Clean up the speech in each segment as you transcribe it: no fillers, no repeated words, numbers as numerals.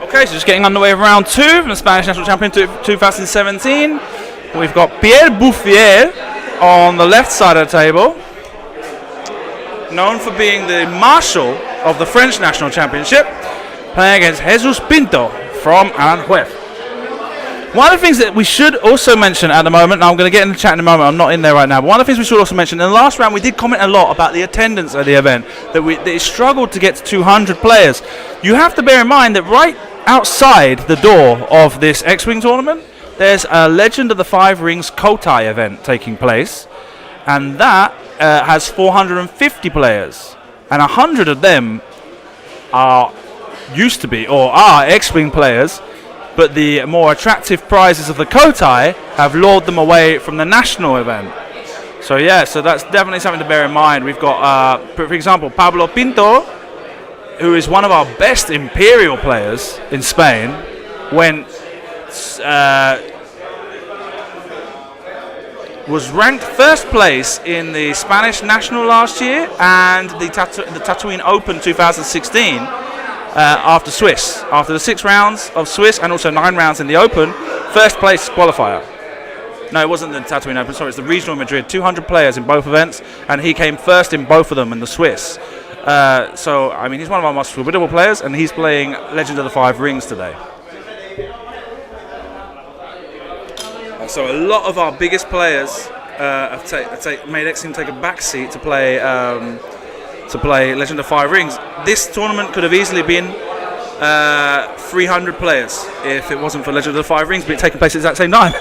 Okay, so just getting underway with round 2 from the Spanish National Champion 2017. We've got Pierre Bufierre on the left side of the table, known for being the marshal of the French National Championship, playing against Jesus Pinto from Aranjuez. One of the things that we should also mention at the moment, and I'm going to get in the chat in a moment, I'm not in there right now, but one of the things we should also mention, in the last round we did comment a lot about the attendance at the event, that it struggled to get to 200 players. You have to bear in mind that right outside the door of this X-Wing tournament, there's a Legend of the Five Rings Kotai event taking place, and that has 450 players, and 100 of them are X-Wing players, but the more attractive prizes of the Kotai have lured them away from the national event. So yeah, so that's definitely something to bear in mind. We've got, for example, Pablo Pinto, who is one of our best Imperial players in Spain, was ranked first place in the Spanish National last year and the Tatooine Open 2016 after Swiss. After the 6 rounds of Swiss and also 9 rounds in the Open, first place qualifier. No, it wasn't the Tatooine Open, sorry, it's the Regional Madrid. 200 players in both events, and he came first in both of them in the Swiss. So, I mean, he's one of our most formidable players, and he's playing Legend of the Five Rings today. So a lot of our biggest players have made X-Wing take a back seat to play Legend of Five Rings. This tournament could have easily been 300 players if it wasn't for Legend of the Five Rings being taking place at the exact same time.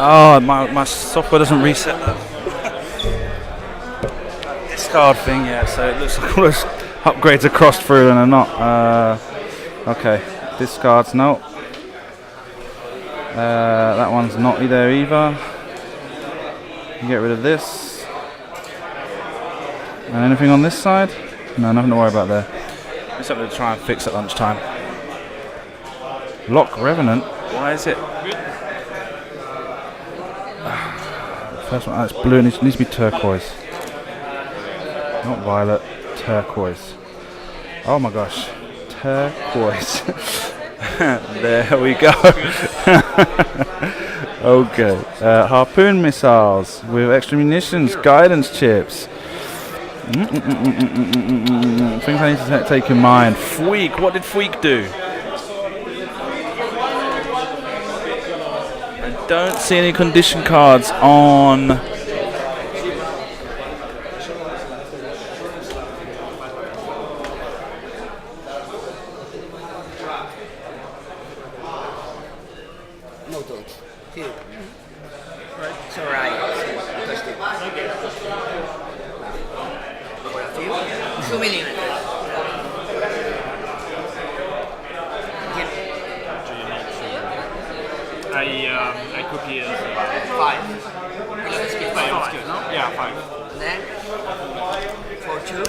Oh, my software doesn't reset that. Discard thing, yeah, so it looks like all those upgrades are crossed through and are not. Okay, discards, no. That one's not there either. You get rid of this. And anything on this side? No, nothing to worry about there. It's something to try and fix at lunchtime. Lock Revenant? Why is it? First one, it's blue and it needs to be turquoise. Not violet, turquoise. Oh my gosh, turquoise. There we go. Okay, harpoon missiles with extra munitions, guidance chips. Things I need to take in mind. Fweek, what did Fweek do? I don't see any condition cards on. No touch. Here. Right. It's alright. What a few? 2 millimeters. I copy it. 5. Let's get 5. That's good, no? Yeah, 5. And then for 2.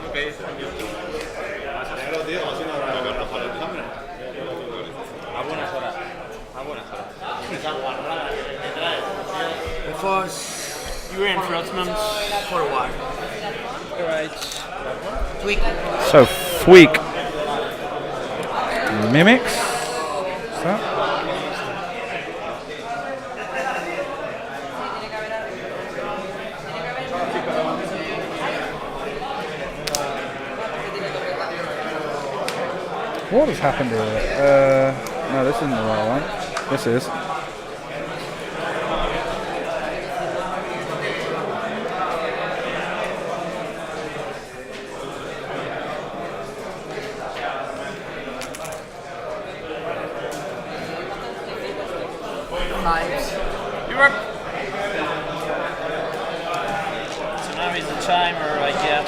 Okay, thank you. The force. Reinforcements. Forward. Alright. Tweak. So Fweek mimics. Is that? What has happened here? No, this isn't the right one. This is. You work. So now is the time where I get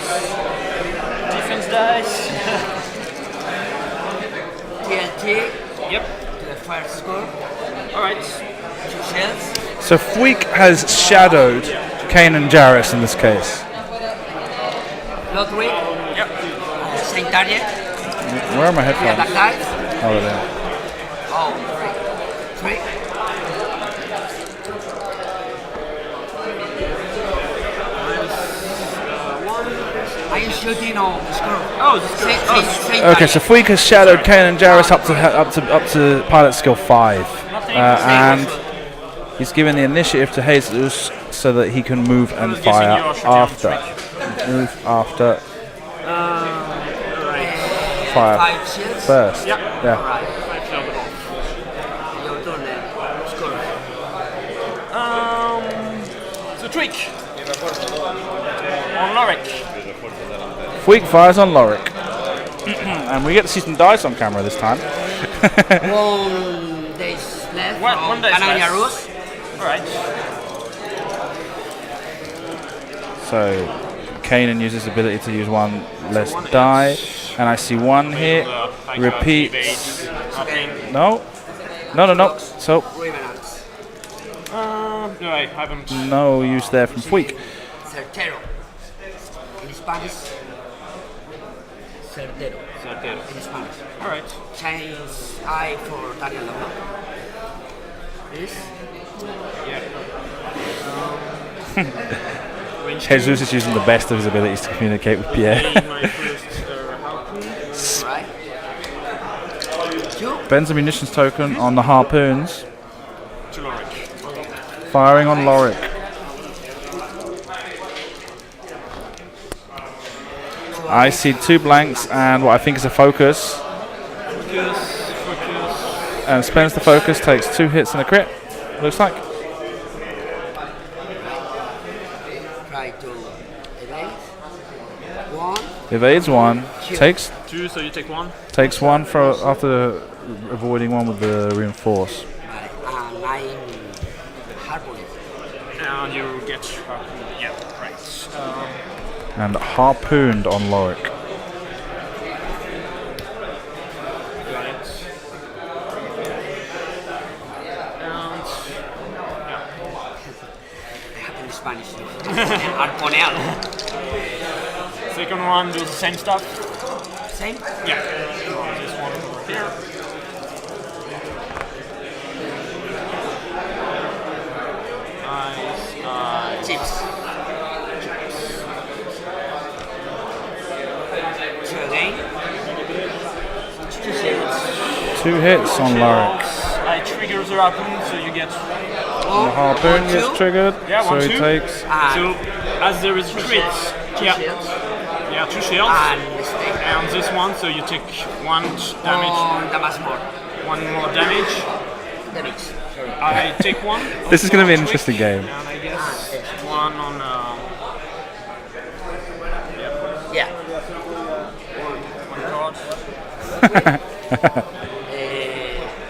defense dice. TNT. Yep. To the first score. Alright. 2 shells. So Fweek has shadowed Kane and Jarrus in this case. Lottery. Yep. Same target. Where are my 3 headphones? attack dice. Oh, they're there. Oh, 3. 3. Are you shooting on the score? Oh, the score. Same Okay, target. so Fweek has shadowed Kane and Jarrus up to pilot skill 5, and he's given the initiative to Jesus so that he can move and was guessing fire you are shooting on after. Move after. Fire 5 shells. first. Yeah. Yeah. Alright. 5 shells at Your turn then. Score. all. So tweak. On Lorik. Fweek fires on Lorik. And we get to see some dice on camera this time. 1 days left. One day's Canania left. Rus. Alright. So Kanan uses his ability to use one less die. And I see one hit. Repeats. No. No. So Revenants. No, I haven't. no use there from Fweek. Certero. In Spanish. Certero. In Spanish. Alright. Chinese I for Daniel Lama. This. Yeah. Jesus is using the best of his abilities to communicate with Pierre. My first harpoon. Right. 2. Ben's a munitions token on the harpoons. To Lorik. Firing on Lorik. I see 2 blanks and what I think is a focus. Focus. And spends the focus, takes 2 hits and a crit. Looks like. Try to evade. One. Evades one. Two. Takes 2, so you take 1. takes one for after avoiding one with the reinforce. Vale. I'm harpoon. And you get. Yeah, right. And harpooned on Lorik. Got it. And. I have in Spanish. Arponeado. Second one, do the same stuff. Same. Yeah. This one over here. Nice. Chips. Two again. Two hits. 2 hits on Lorik. I trigger the harpoon, so you get. The harpoon One, gets two. triggered, Yeah, so 1, he 2. takes. So, And as there is crits, two yeah, shields. yeah, 2 shields. And mistake. And this one, so you take 1 damage, Damage more. 1 more damage. Damage. Sorry. I take 1. This is gonna be an Twig, interesting game. And I guess 1 on. Yeah. One card.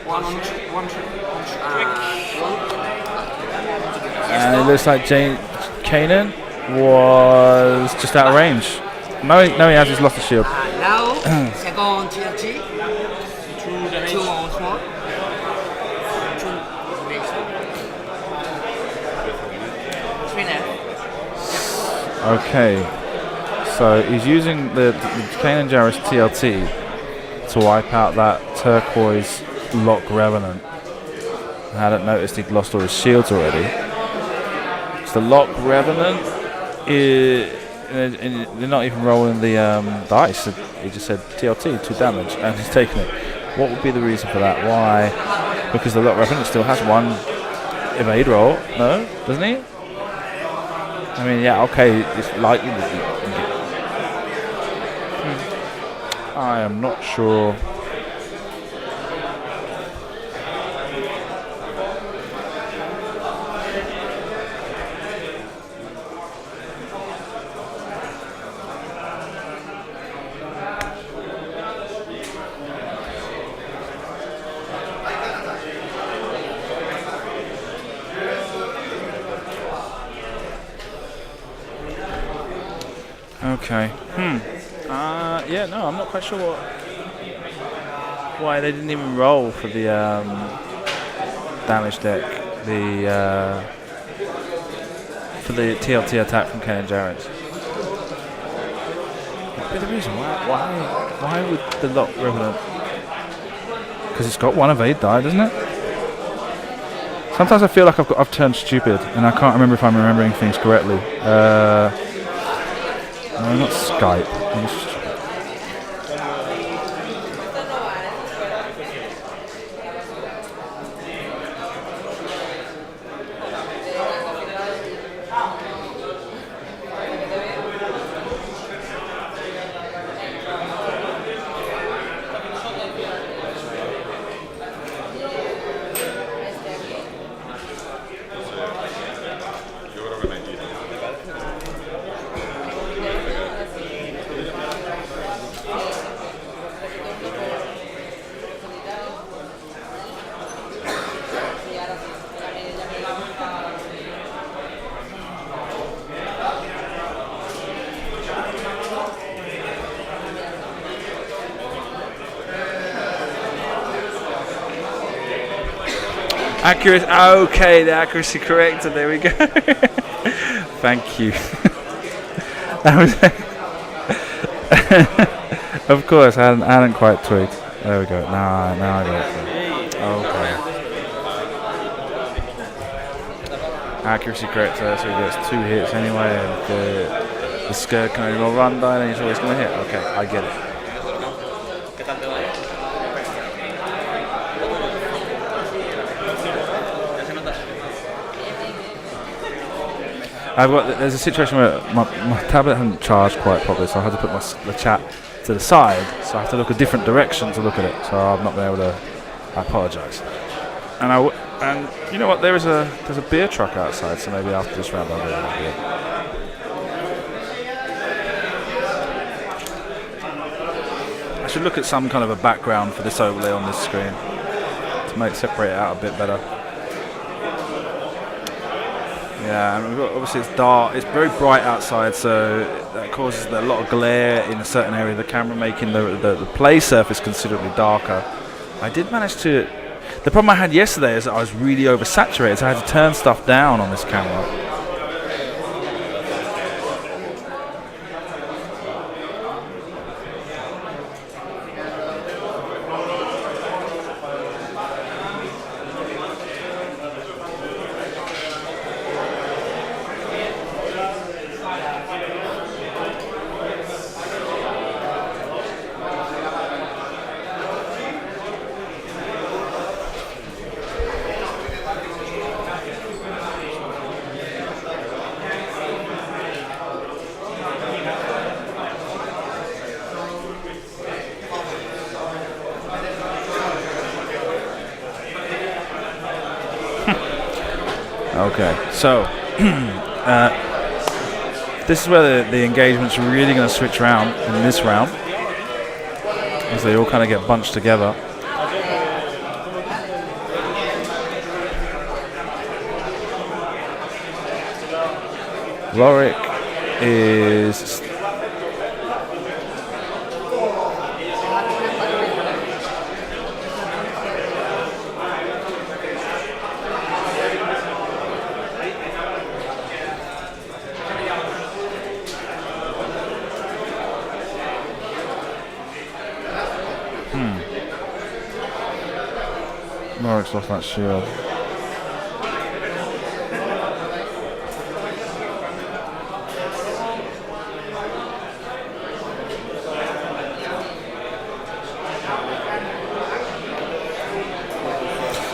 One on twig. And it looks like Kanan was just out of range. No, he has. He's lost the shield. And now, second TLT. 2 damage. 2 once more. 2 next one. 3 left. Okay, so he's using the Kanan Jarrus TLT to wipe out that turquoise Lock Revenant. I hadn't noticed he'd lost all his shields already. So the Lock Revenant they're not even rolling the dice. He just said TLT, 2 damage, and he's taking it. What would be the reason for that? Why? Because the Lock Revenant still has 1 evade roll. No, doesn't he? I mean, yeah, okay, it's likely that you can get. I am not sure. Okay. Yeah, no, I'm not quite sure why they didn't even roll for the damage deck. For the TLT attack from Kanan Jarrus. What would be the reason? Why would the Lock Revenant? Because it's got 1 evade die, doesn't it? Sometimes I feel like I've turned stupid and I can't remember if I'm remembering things correctly. No, not Skype. Accurate. Okay, the accuracy corrected. There we go. Thank you. That was. Of course, I hadn't quite twigged. There we go. Now I got it. Okay. Accuracy corrector, so he gets 2 hits anyway, and the skirt can only roll run die, and he's always going to hit. Okay, I get it. There's a situation where my tablet hadn't charged quite properly, so I had to put the chat to the side, so I have to look a different direction to look at it, so I've not been able to. I apologise. And you know what? There's a beer truck outside, so maybe after this round I'll go with a beer. should look at some kind of a background for this overlay on this screen to separate it out a bit better. Yeah, and obviously it's dark. It's very bright outside, so that causes a lot of glare in a certain area of the camera, making the play surface considerably darker. I did manage to. The problem I had yesterday is that I was really oversaturated, so I had to turn stuff down on this camera. Okay, so this is where the engagement's really going to switch around in this round, as they all kind of get bunched together. Lorik is Lorik's lost that shield.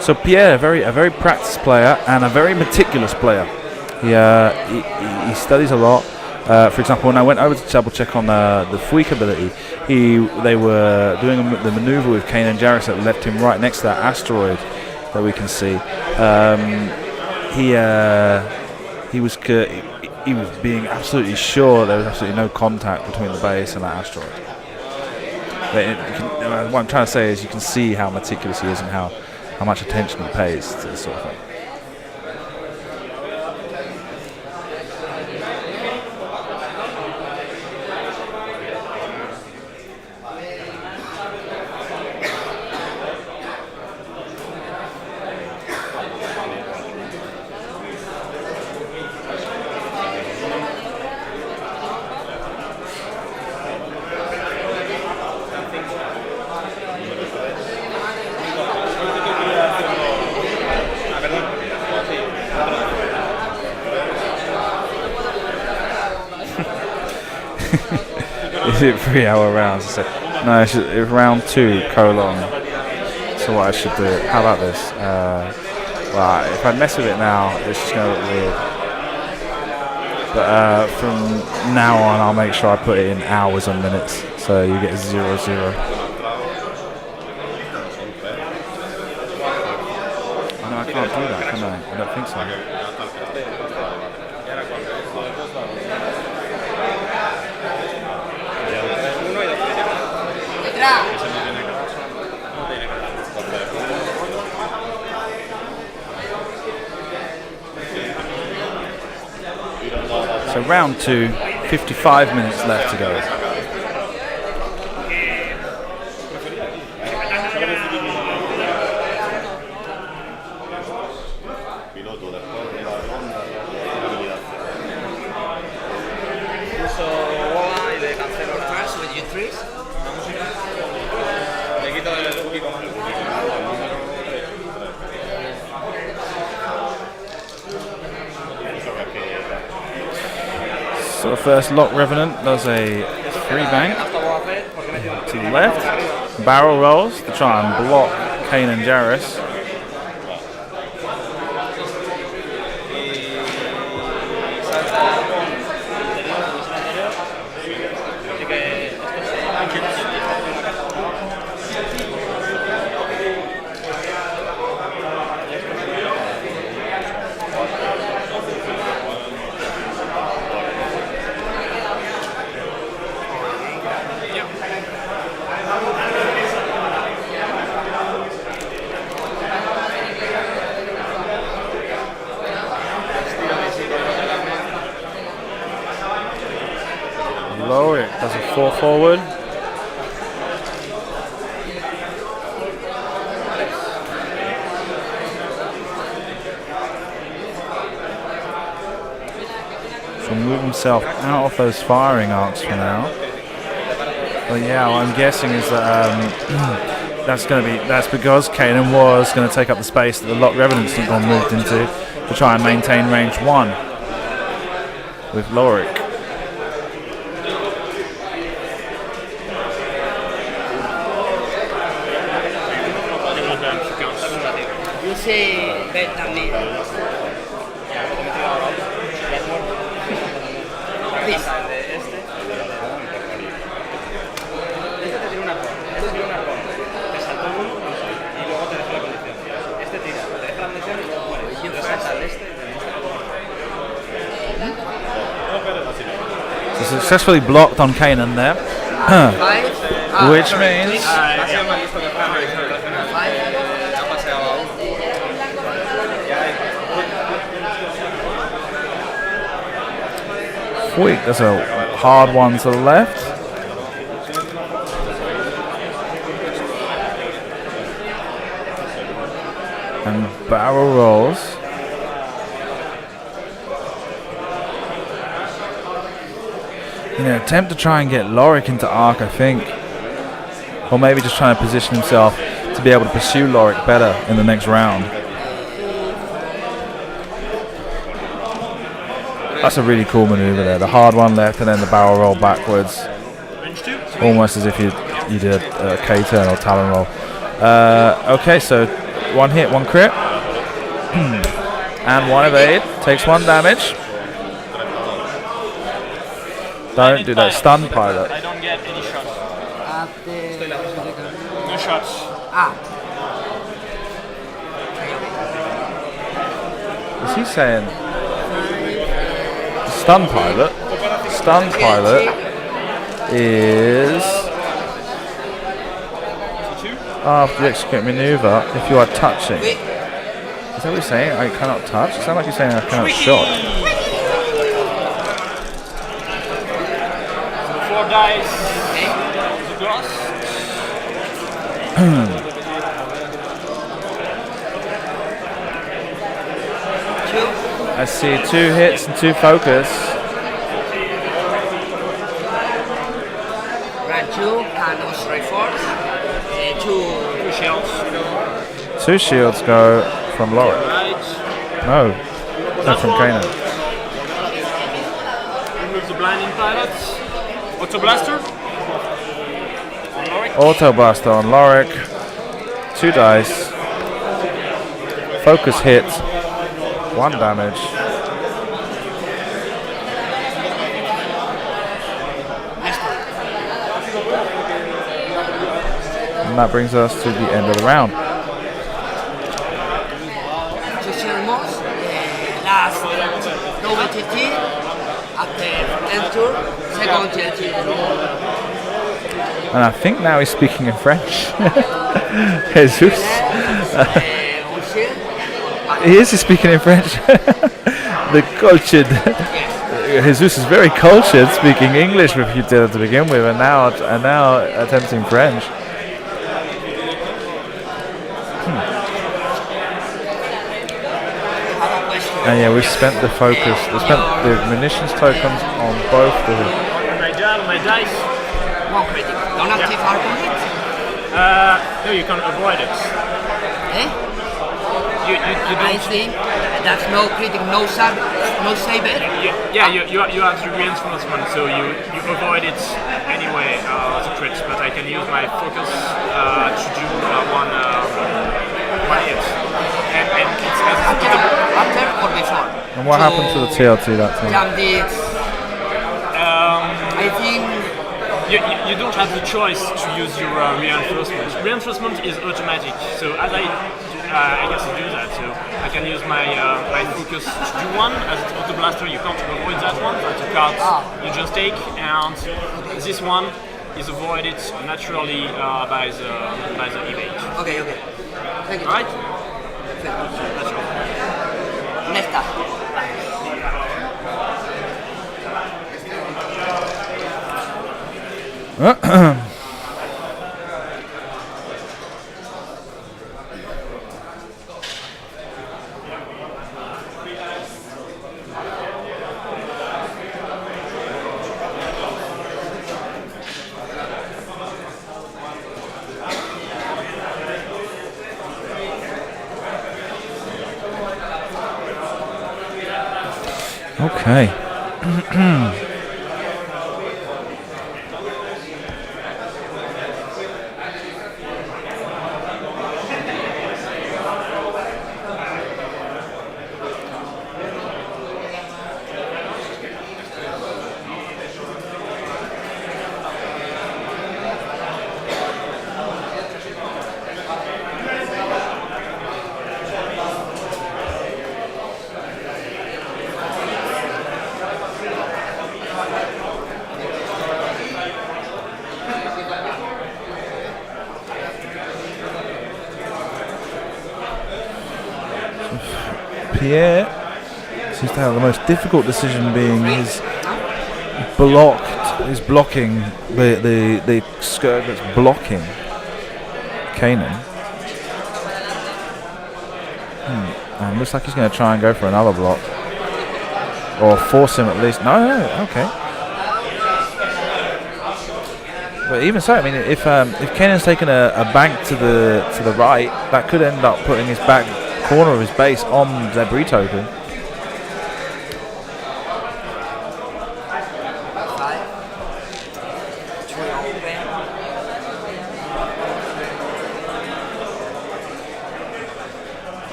So Pierre, a very practiced player and a very meticulous player. He studies a lot. For example, when I went over to double check on the Fuik ability, they were doing the maneuver with Kane and Jarrus that left him right next to that asteroid that we can see. He was being absolutely sure there was absolutely no contact between the base and that asteroid. What I'm trying to say is you can see how meticulous he is and how much attention he pays to this sort of thing. Is it 3 hour rounds? No, it's round 2 colon. So what I should do? How about this? Well, if I mess with it now, it's just going to look weird. But from now on, I'll make sure I put it in hours and minutes, so you get 0, 0. No, I can't do that, can I? I don't think so. So round 2, 55 minutes left to go. So the first lock Revenant does a free bank to the left, barrel rolls to try and block Kane and Jarrus. Lorik does a 4 forward. So move himself out of those firing arcs for now. But yeah, what I'm guessing is that that's because Kanan was going to take up the space that the Lock Revenants have gone moved into to try and maintain range 1 with Lorik. You say bet than me. Please. So successfully blocked on Kanan there, which means Sweet, there's a hard one to the left. And barrel rolls. Attempt to try and get Lorik into arc, I think. Or maybe just trying to position himself to be able to pursue Lorik better in the next round. That's a really cool maneuver there. The hard one left and then the barrel roll backwards. Almost as if you did a K-turn or Talon roll. Okay, so 1 hit, 1 crit. And 1 evade. Takes 1 damage. Don't do that. Stun pilot. I don't get any shots. No shots. Is he saying stun pilot? Stun pilot is after the execute maneuver if you are touching. Is that what you're saying? I cannot touch? It sounds like you're saying I cannot shot. 4 dice. The glass. I see 2 hits and 2 focus. Round 2, cannons reinforce. 2 shields. 2 shields go from Lorik. No, not from Kanan. Remove the blinding pilot. Auto blaster. On Lorik. Auto blaster on Lorik. 2 dice. Focus hit. 1 damage. And that brings us to the end of the round. Last double TT after end tour, second TT. And I think now he's speaking in French. Jesus. He is speaking in French. The cultured. Jesus is very cultured, speaking English with you to begin with, and now attempting French. And yeah, we've spent the focus. We spent the munitions tokens on both the. My dice. 1 critic. Don't active arc on it? No, you can avoid it. Eh? You I don't. think that's no critic, no save it. You have the reinforcement, so you avoid it anyway as a crit. But I can use my focus to do one hit. And it's After or before? And what happened to the TLT that time? I think you don't have the choice to use your reinforcement. Reinforcement is automatic, so as I guess I do that. So I can use my focus to do one. As it's auto blaster, you can't avoid that one. That's a card you just take, and this one is avoided naturally by the evade. Okay. Thank you. All right. Next up. Okay. Pierre seems to have the most difficult decision being his blocking the skirt that's blocking Kanan. And looks like he's going to try and go for another block. Or force him at least. No, okay. But even so, I mean, if Kanan's taken a bank to the right, that could end up putting his back corner of his base on debris token.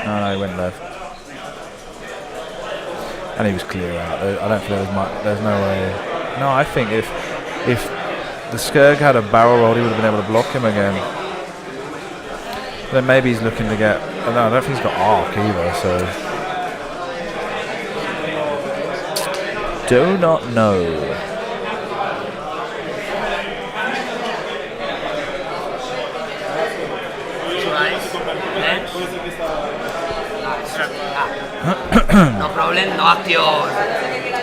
No, he went left. And he was clear out. I don't feel there's no way. No, I think if the Skurg had a barrel roll, he would have been able to block him again. Then maybe he's looking to get. Oh, no, I don't think he's got arc either. So do not know. No problem, no action,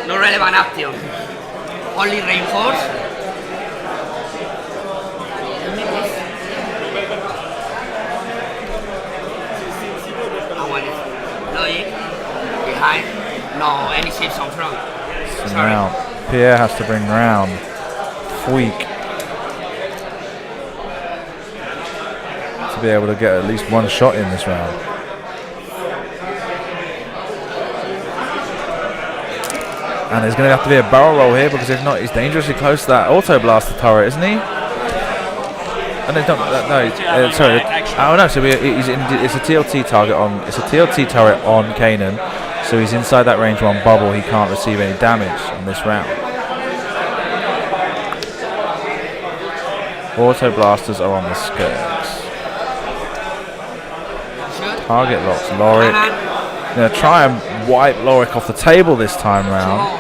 no relevant action. Only reinforce. Logic behind. No, any shifts on front. So now Pierre has to bring round Fuik to be able to get at least one shot in this round. And there's going to have to be a barrel roll here, because if not, he's dangerously close to that auto blaster turret, isn't he? And they don't. No, sorry. Oh no. So he's in. It's a TLT target on. It's a TLT turret on Kanan. So he's inside that range one bubble. He can't receive any damage in this round. Auto blasters are on the skirts. Target locks Lorik. Gonna try and wipe Lorik off the table this time round.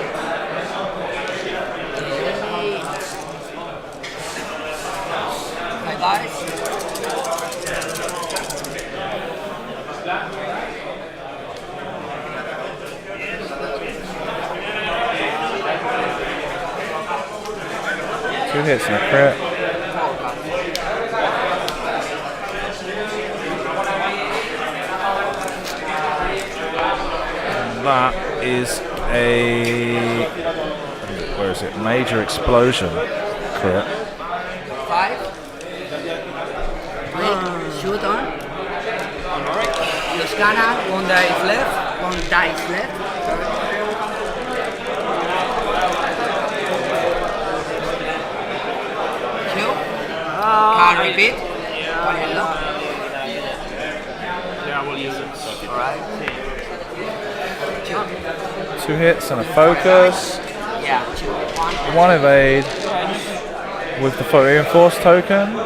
Two hits and a crit. That is a, where is it? Major explosion crit. 5. Shoot on. Your scanner, one dice left, one dice left. Kill. Can't repeat. Yeah, we'll use it. Alright. Two hits and a focus. Yeah, one evade with the reinforced token.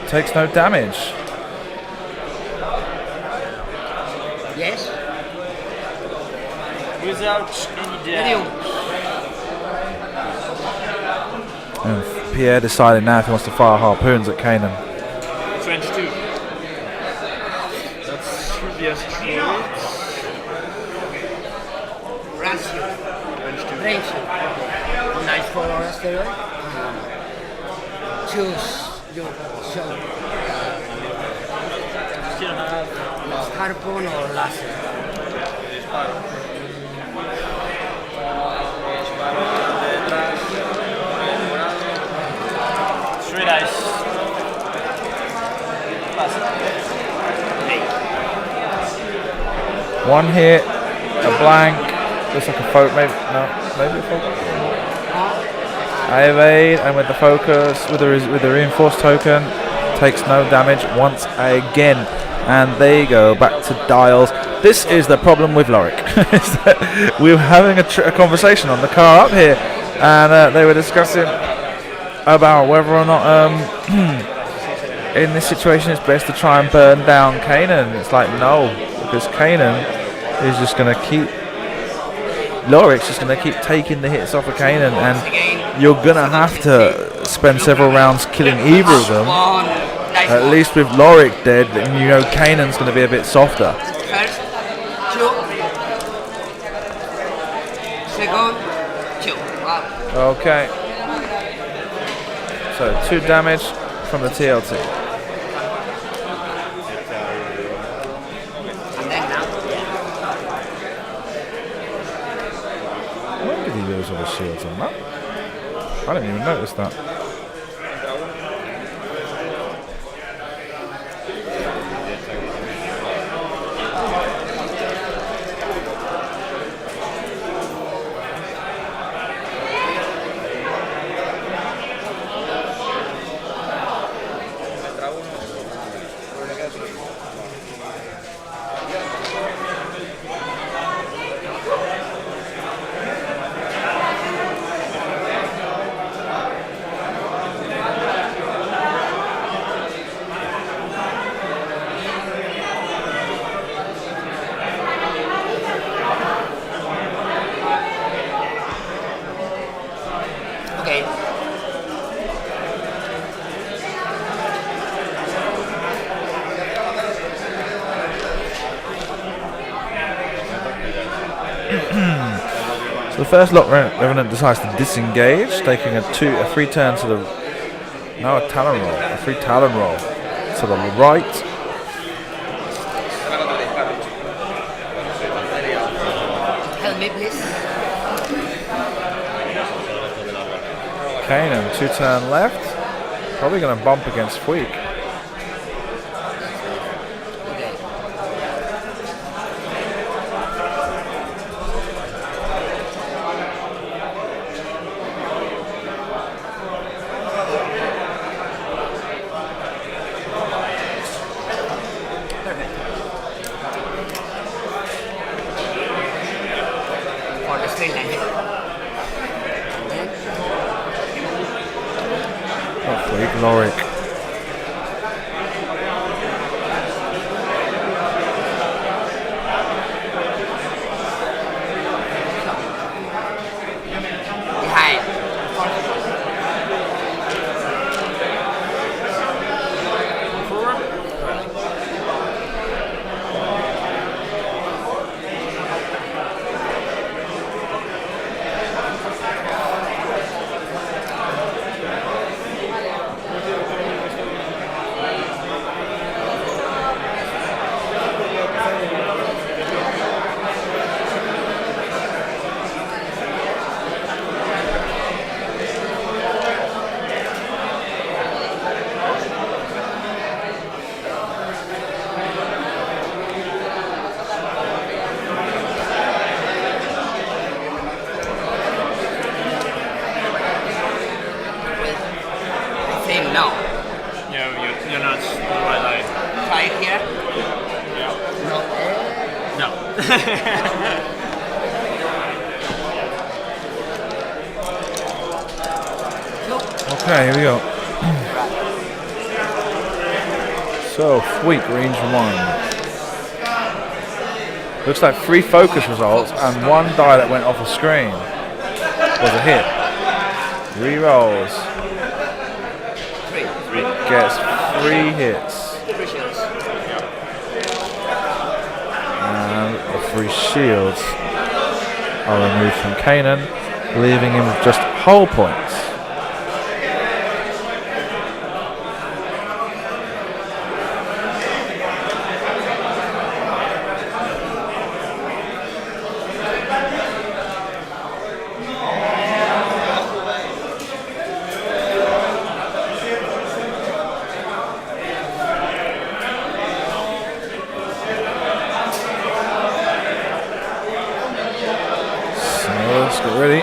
Takes no damage. Yes. Without any damage. And Pierre decided now if he wants to fire harpoons at Kanan. 22. That should be a straight. range too. Range 2. Nice for steroid. Choose your shot. Still have Harpoon or laser. three dice. One hit, a blank, looks like a focus, maybe a focus. I evade, and with the focus, with the reinforced token, takes no damage once again. And there you go, back to dials. This is the problem with Lorik. We were having a conversation on the car up here, and they were discussing about whether or not in this situation it's best to try and burn down Kanan. It's like, no, because Kanan is just going to keep, Lorik's just going to keep taking the hits off of Kanan, and you're going to have to spend several rounds killing either of them. At least with Lorik dead, then you know Kanan's going to be a bit softer. First, 2. Second, 2. Wow. Okay. So 2 damage from the TLT. And then now. When did he use all the shields on that? I didn't even notice that. Okay. So the first Lock Revenant decides to disengage, taking a 3 turn to the, now a Talon roll, a 3 Talon roll to the right. Help me, please. Kanan, 2 turn left, probably going to bump against Fuik. For the straight line. Not Fuik, Lorik. Behind. I think no. You're not the right line. Try here. No. No. Okay, here we go. So, Fuik, range 1. Looks like 3 focus results and 1 die that went off the screen was a hit. Rerolls. 3. Gets 3 hits. 3 shields. And 3 shields. are removed from Kanan, leaving him with just whole points. Let's get ready.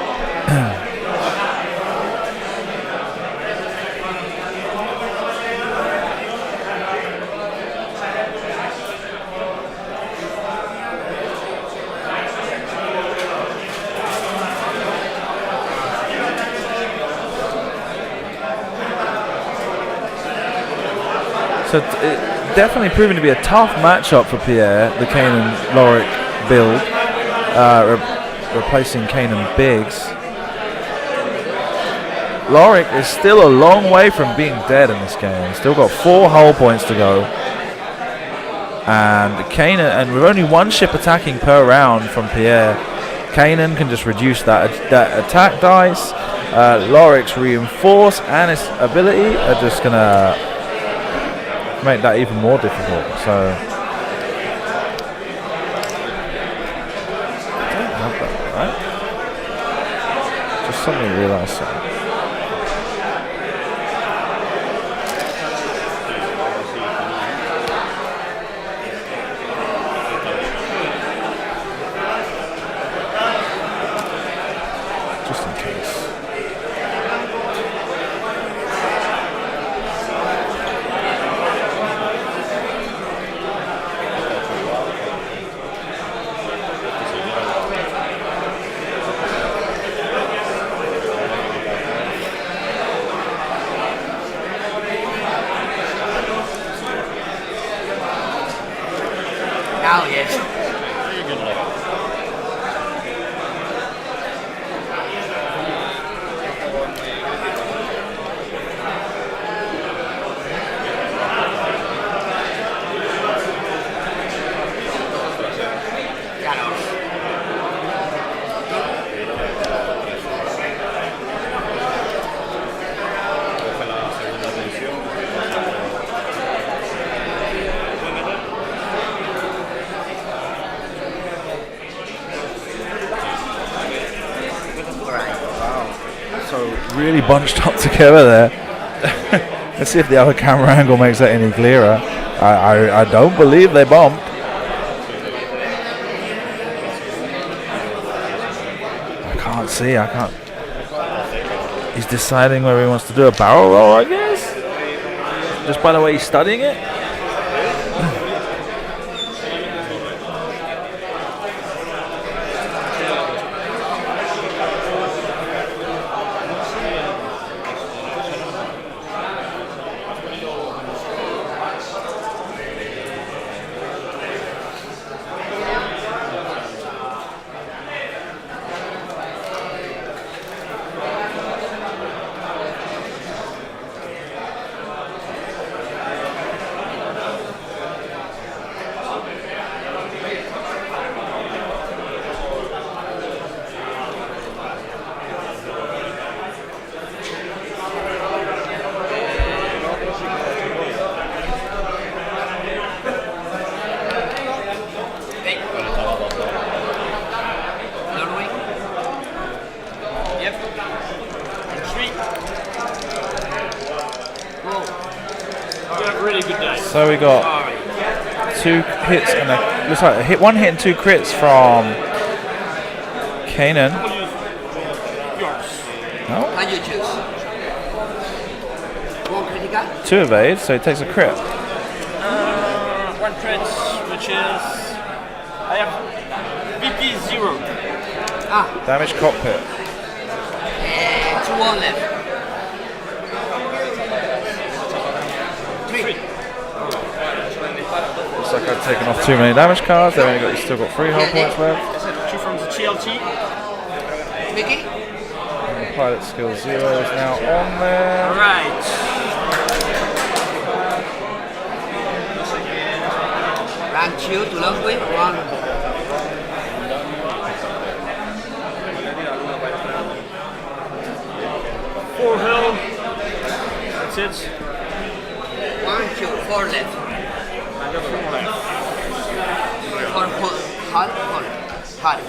So it definitely proving to be a tough matchup for Pierre, the Kanan Lorik build, replacing Kanan Biggs. Lorik is still a long way from being dead in this game. Still got 4 hull points to go. And Kanan, and with only 1 ship attacking per round from Pierre, Kanan can just reduce that attack dice. Lorik's reinforce and his ability are just gonna make that even more difficult. So I don't have that, right? Just suddenly realised something. Just in case. Now, yes. Really bunched up together there. Let's see if the other camera angle makes that any clearer. I don't believe they bumped. I can't see. I can't. He's deciding whether he wants to do a barrel roll, I guess. Just by the way he's studying it. So we got 2 hits and looks like one hit and 2 crits from Kanan. No? Can you choose? 1 critical? 2 evade, so he takes a crit. 1 crit, which is I have VP 0. Damage cockpit. 2 on left. 3. Looks like I've taken off too many damage cards. They've only got, still got 3 hull points left. 2 from the TLT. Mickey? And the pilot skill 0 is now on there. Alright. Rank 2 to long with 1. it. 1, 2, 4 left. 4 left. 4 full. Hull, full. Hull.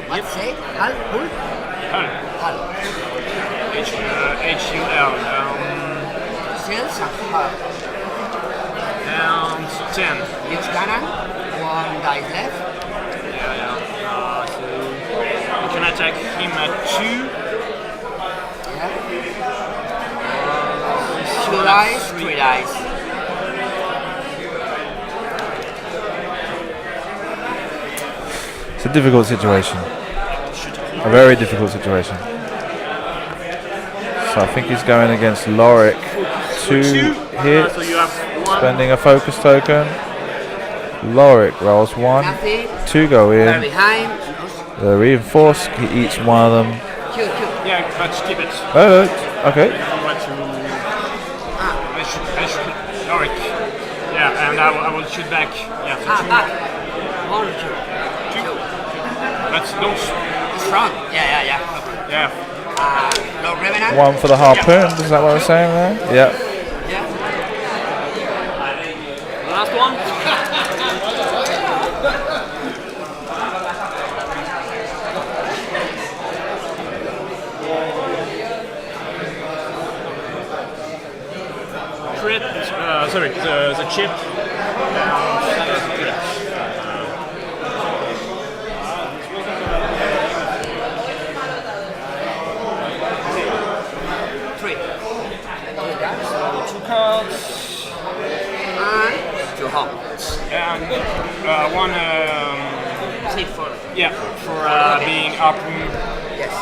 What say? Hull, full? Hull. Hull. H-U-L. Sails and hull. And 10. Use cannon. 1 dice left. Yeah. So you can attack him at 2. Yeah. 2 dice, 3 dice. It's a difficult situation. A very difficult situation. So I think he's going against Lorik. 2 hits, So you have 1. spending a focus token. Lorik rolls 1. Nothing. 2 go They're in. behind. The reinforce, he eats one of them. Q. Yeah, but keep it. Oh, okay. I want to. I should. Lorik. Yeah, and I will shoot back. Yeah, so 2. Back. 1, 2. 2. But don't. Strong. Yeah. Yeah. Lord Revenant. 1 for the harpoon, is that what I'm saying there? Yeah. Yeah. Last one. Crit. Sorry, the chip. Three. So 2 cards. And 2 home. And 1. Sleep for. Yeah, for being harpoon. Yes.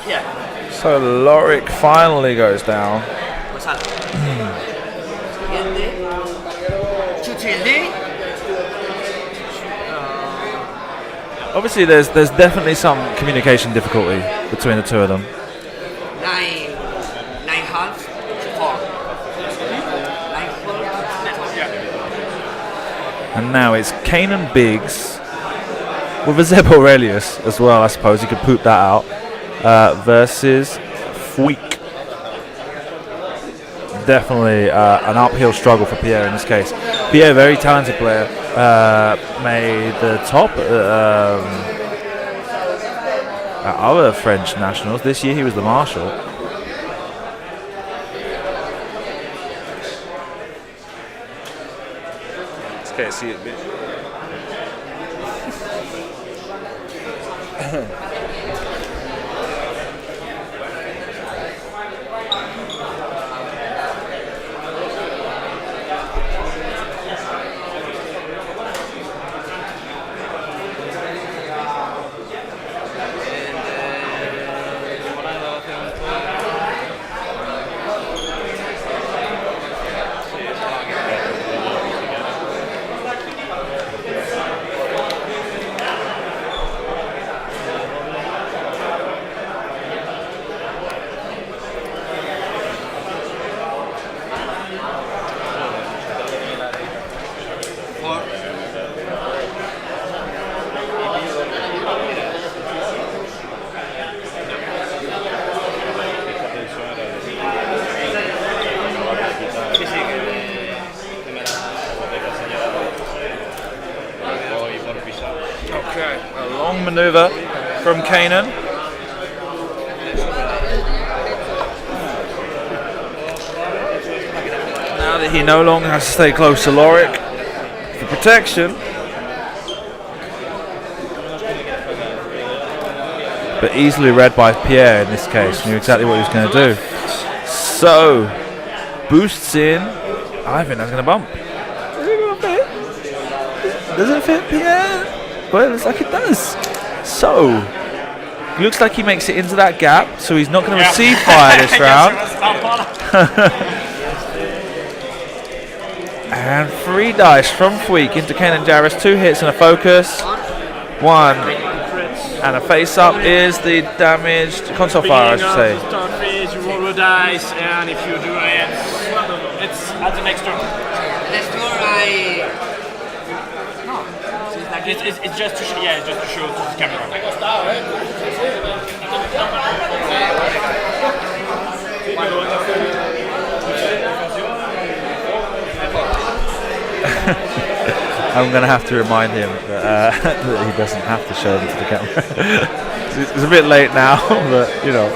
Yeah. So Lorik finally goes down. What's up? Siguiente. Chuchildi. Obviously, there's definitely some communication difficulty between the two of them. 9 halves. 4. 9 full. And now it's Kanan Biggs with a Zeb Aurelius as well, I suppose. You could poop that out. Versus Fuik. Definitely an uphill struggle for Pierre in this case. Pierre, very talented player, made the top at other French nationals. This year he was the marshal. Just can't see it, bitch. Okay, a long maneuver from Kanan. Now that he no longer has to stay close to Lorik for protection. But easily read by Pierre in this case, knew exactly what he was going to do. So, boosts in. I think that's going to bump. Does it fit Pierre? Well, it looks like it does. So, looks like he makes it into that gap, so he's not going to receive fire this round. And 3 dice from Fuik into Kanan Jarvis. 2 hits and a focus. 1. And a face up is the damaged console fire, I should say. Start phase, you roll a dice, and if you do it, it's at the next turn. Next turn It's just to show, it's just to show to the camera. I'm going to have to remind him that, that he doesn't have to show them to the camera. It's a bit late now, but you know.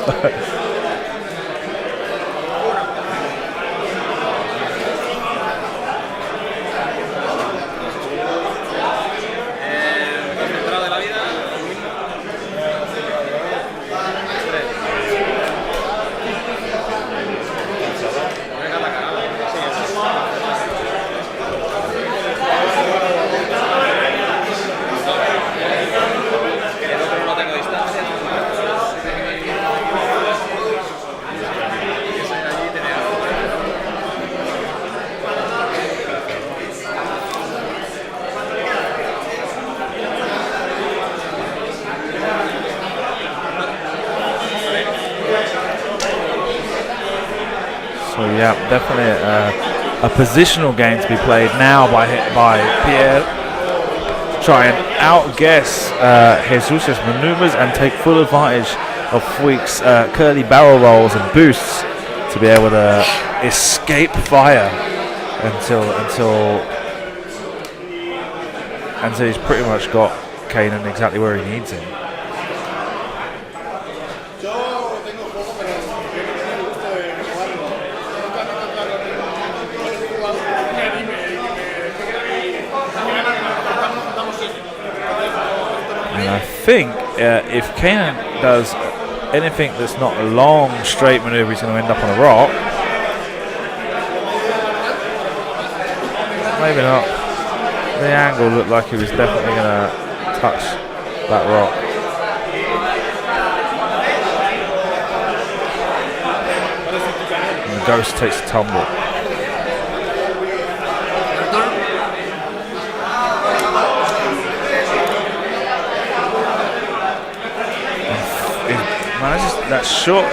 So yeah, definitely a positional game to be played now by Pierre. Try and outguess Jesus' maneuvers and take full advantage of Fuik's curly barrel rolls and boosts to be able to escape fire until he's pretty much got Kanan exactly where he needs him. I think if Kanan does anything that's not a long straight maneuver, he's going to end up on a rock. Maybe not. The angle looked like he was definitely going to touch that rock. And the ghost takes a tumble. That short,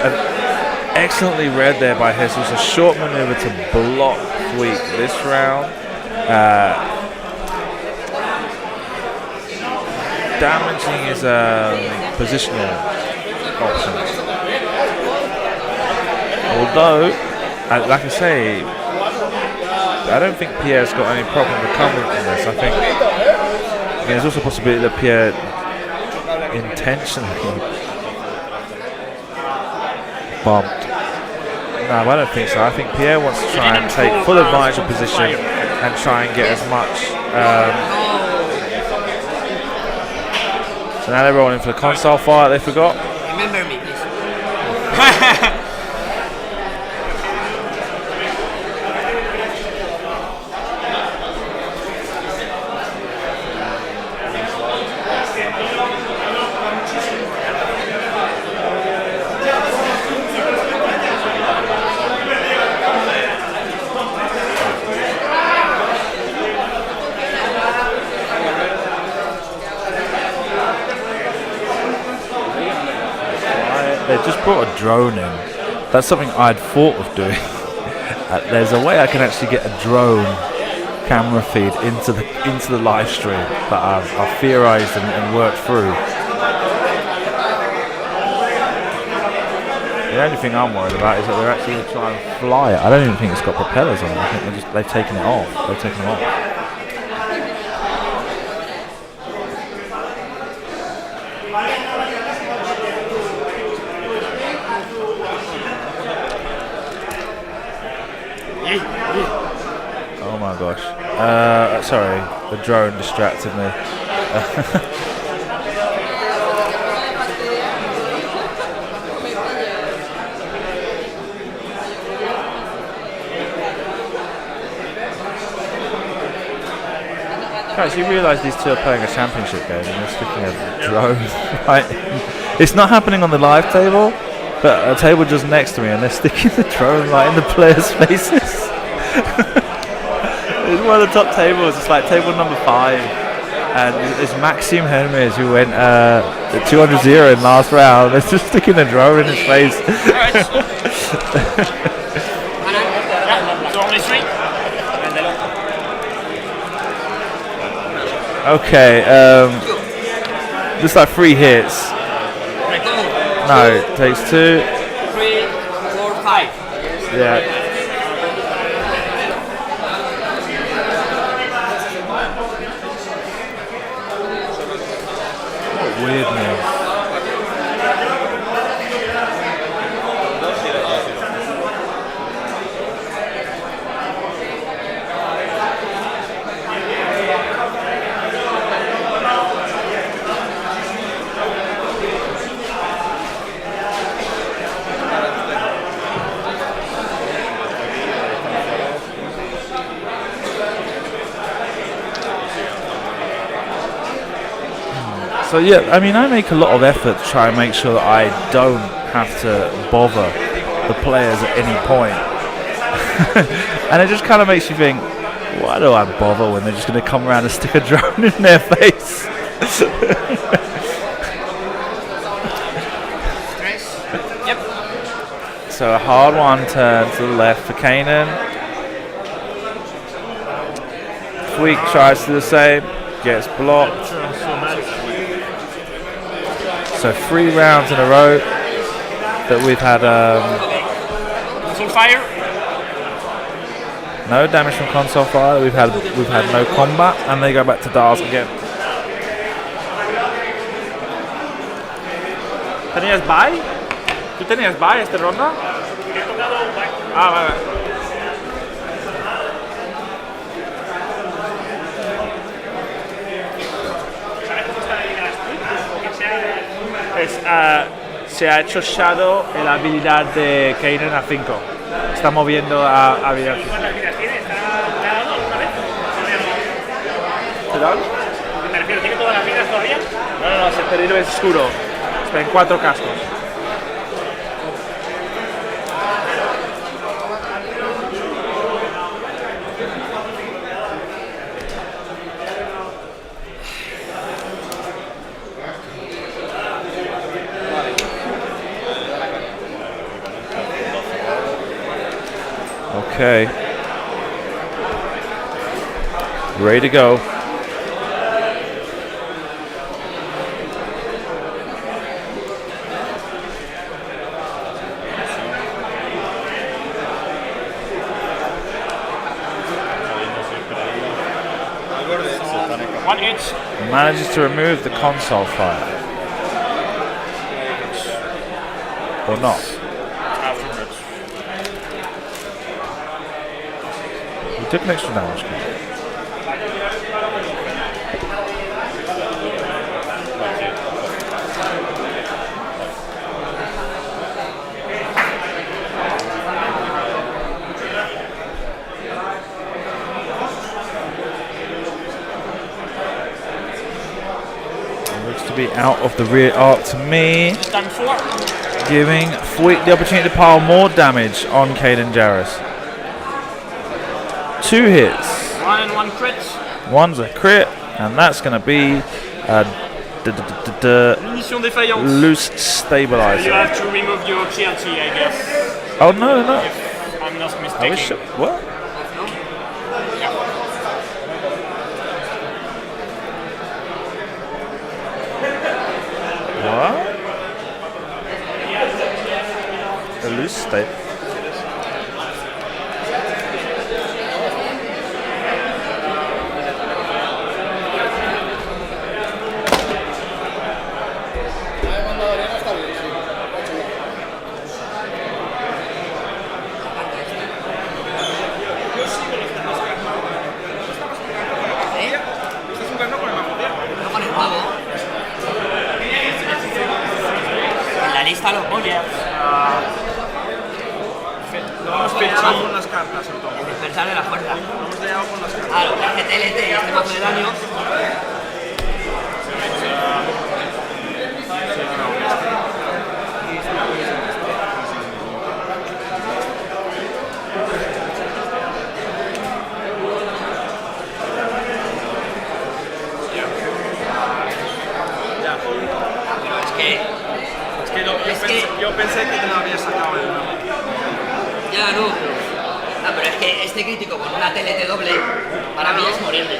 excellently read there by Jesus, a short maneuver to block Fuik this round. Damaging his positional options. Although, like I say, I don't think Pierre's got any problem recovering from this. I think there's also a possibility that Pierre intentionally bumped. No, I don't think so. I think Pierre wants to try and take full advantage of position and try and get as much. So now they're rolling for the console fire they forgot. Remember me, please. They just brought a drone in. That's something I'd thought of doing. There's a way I can actually get a drone camera feed into the live stream that I've theorized and worked through. The only thing I'm worried about is that they're actually going to try and fly it. I don't even think it's got propellers on it. I think they've taken it off. They've taken them off. Oh my gosh. Sorry, the drone distracted me. Guys, you realise these two are playing a championship game and they're sticking a drone right? It's not happening on the live table, but a table just next to me and they're sticking the drone right in the players' faces. It's one of the top tables. It's like table number 5, and it's Maxime Hermes who went 200-0 in last round. They're just sticking a drone in his face. Okay, just like 3 hits. No, it takes 2. 3, 4, 5. Yeah. weirdness. So yeah, I mean, I make a lot of effort to try and make sure that I don't have to bother the players at any point. And it just kind of makes you think, why do I bother when they're just going to come around and stick a drone in their face? Yep. So a hard one turn to the left for Kanan. Fweek tries to do the same, gets blocked. So 3 rounds in a row that we've had Console fire. no damage from console fire. We've had no combat, and they go back to Dars again. ¿Tenías bye? ¿Tú tenías bye esta ronda? Ah, vale. Se ha hecho Shadow en la habilidad de Kanan a 5. Está moviendo a habilidad 5. ¿Perdón? Me refiero, ¿tiene todas las vidas todavía? No, ese peligro es oscuro. Está en 4 cascos. Okay. Ready to go. One hit. Manages to remove the console fire. Or not. He took an extra damage. Looks to be out of the rear arc to me, Stand 4. giving Fweek the opportunity to pile more damage on Caden Jarrus. 2 hits. 1 and 1 crit. One's a crit, and that's going to be a Munition défaillante. loose You stabilizer. have to remove your TNT, I guess. Oh no, no. If I'm not I mistaken. wish. What? What? A loose state. Lo pone. Lo hemos pechado con las cartas, entonces. El despertar de la fuerza. Lo hemos llegado con las cartas. Claro, que TLT y este mazo de daño. Yo pensé que te lo había sacado el nuevo. Ya no. Ah, pero es que este crítico con una TLT doble para mí es morirle.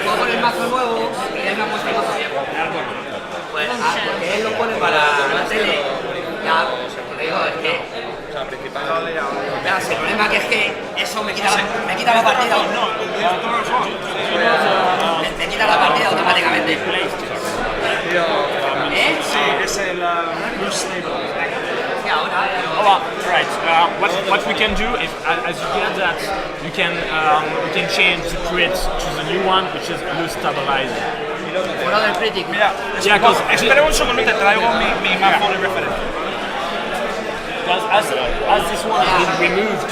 Juego con el mazo nuevo y él me ha puesto el mazo viejo. Pues, porque él lo pone para la tele. Ya, te digo, es que. Ya, el problema que es que eso me quita la partida. Me quita la partida automáticamente. ¿Eh? Sí, es el Sí, ahora. Oh, well, right. What we can do is, as you get that, you can change the crit to the new one, which is loose stabilizer. Fuera del crítico. Mira, Yeah, because espera un segundo, te traigo mi mazo de referencia. as this one has been removed,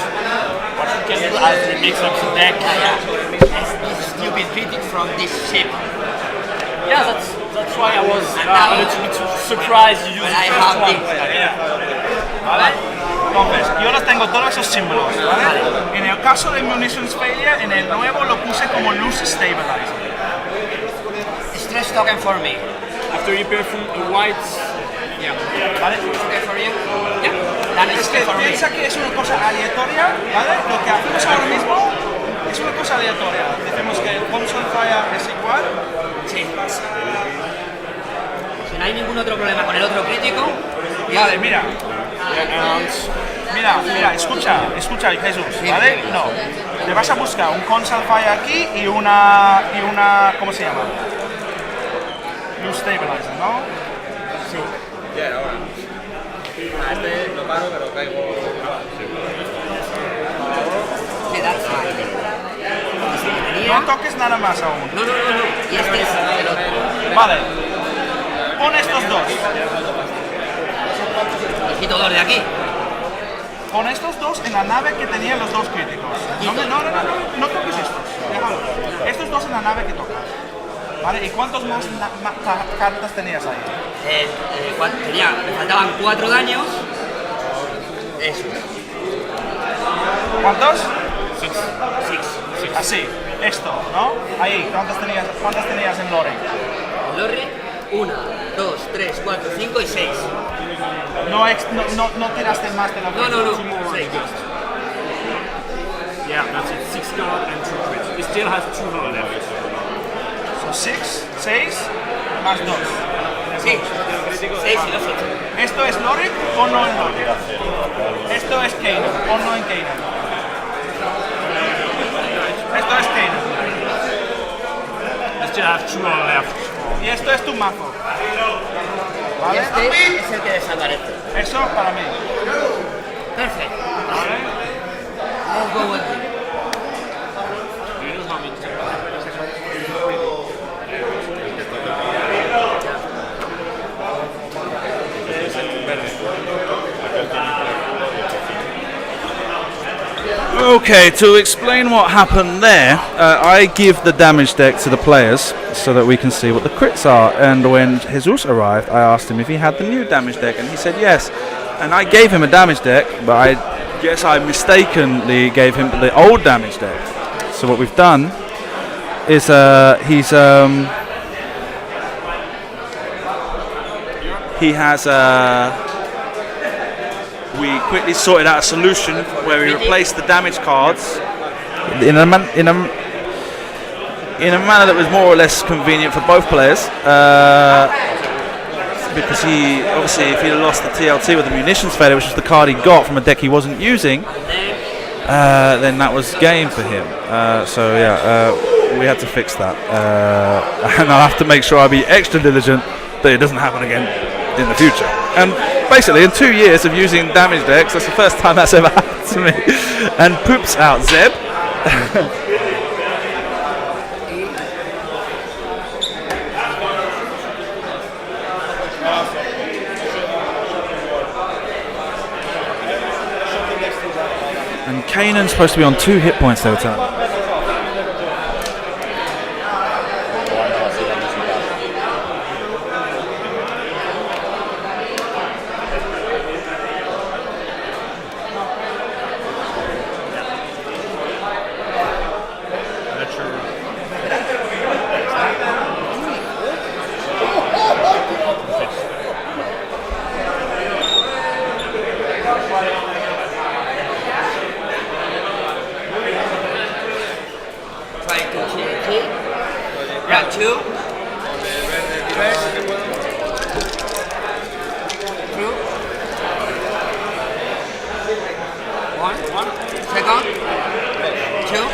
what we can do as we mix up the deck. It's this stupid critic from this ship. Yeah, that's why I was a little bit surprised you used But I the have first one. this. ¿Vale? Entonces, yo los tengo todos esos símbolos, ¿vale? En el caso de Munitions Failure, en el nuevo lo puse como Loose Stabilizer. Stress token for me. After you perform a white, yeah. ¿Vale? Okay for you? Yeah. That is Es que for me. piensa que es una cosa aleatoria, ¿vale? Lo que hacemos ahora mismo es una cosa aleatoria. Decimos que el Console Fire es igual. Sí. Si no hay ningún otro problema con el otro crítico, Vale, mira. Mira, escucha Jesús, ¿vale? No. Te vas a buscar un Console Fire aquí y una, ¿cómo se llama? Loose Stabilizer, ¿no? sí. Lo paro, pero caigo. Sí, that's fine. No toques nada más aún. No. Y este es el otro. Vale. Pon estos dos. Y quito dos de aquí. Pon estos dos en la nave que tenían los dos críticos. No toques estos. Déjalo. Estos dos en la nave que tocas. ¿Vale? ¿Y cuántos más cartas tenías ahí? Me faltaban 4 daños. Eso. ¿Cuántos? Six. Así. Esto, ¿no? Ahí. ¿Cuántas tenías en Lore? Lorry, 1, 2, 3, 4, 5 y 6. No tiraste más de la No. 6. Yeah, that's it. 6 card and 2 crits. It still has 2 more left. So 6 más 2. Sí. 6 y los 8. ¿Esto es Lore o no es Lore? Esto es Kanan o no en Kanan. Esto es Kanan. You still have 2 more left. Y esto es tu mazo. Y ¿Vale? este es el que desaparece. Eso para mí. Perfecto. ¿Vale? Let's go with it. Do you know how many Okay, to explain what happened there, I give the damage deck to the players so that we can see what the crits are. And when Jesus arrived, I asked him if he had the new damage deck, and he said yes. And I gave him a damage deck, but I guess I mistakenly gave him the old damage deck. So what we've done is we quickly sorted out a solution where we replaced the damage cards in a manner that was more or less convenient for both players. Because he obviously, if he lost the TLT with the munitions failure, which was the card he got from a deck he wasn't using, then that was game for him. We had to fix that, and I'll have to make sure I be extra diligent that it doesn't happen again in the future. And basically, in 2 years of using damage decks, that's the first time that's ever happened to me. And poops out Zeb. And Kanan's supposed to be on 2 hit points there, time. Round 2. One. Second. Two.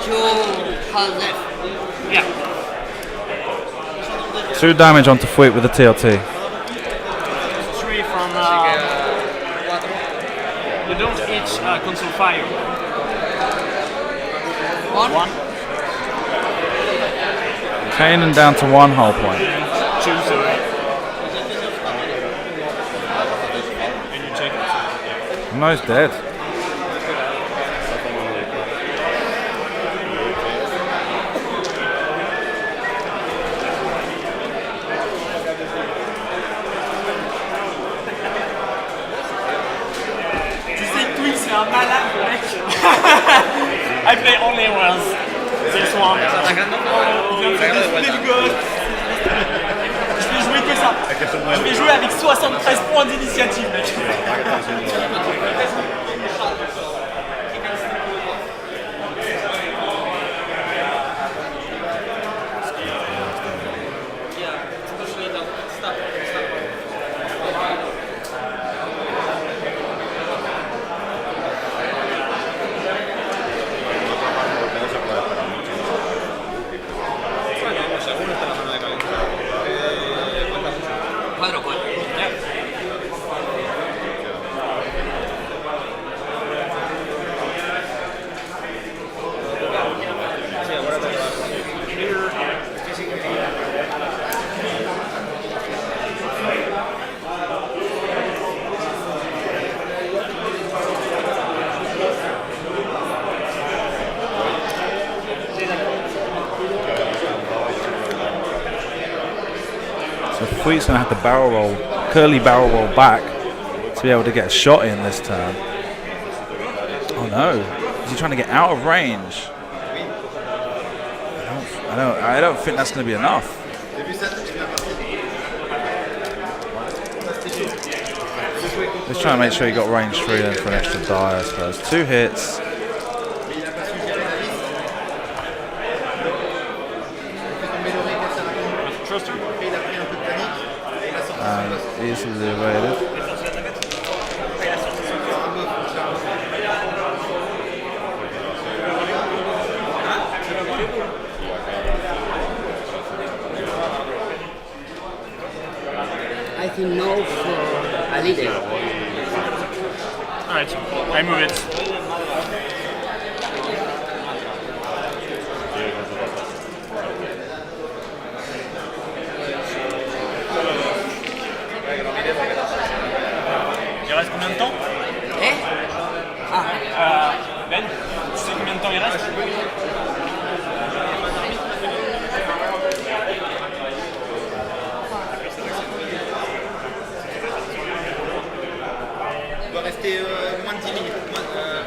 Two half left. Yeah. 2 damage onto Fuit with the TLT. 3 from. You don't hit console fire. One. Kanan down to 1 hull point. 2, sorry. And you check it. Yeah. No, he's dead. C'est un malade, mec. I play only once. This one. Il vient de se décider le goal. Je vais jouer que ça. Je vais jouer avec 73 points d'initiative, mec. Fuit's going to have to barrel roll, curly barrel roll back to be able to get a shot in this turn. Oh no, is he trying to get out of range? I don't think that's going to be enough. Let's try and make sure he got range 3 then for an extra die, I suppose. 2 hits. And easily evaded. I think no for a leader. Alright, I move it. Il reste combien de temps? Ben, tu sais combien de temps il reste? Il doit rester moins de 10 minutes,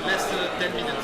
less 10 minutes.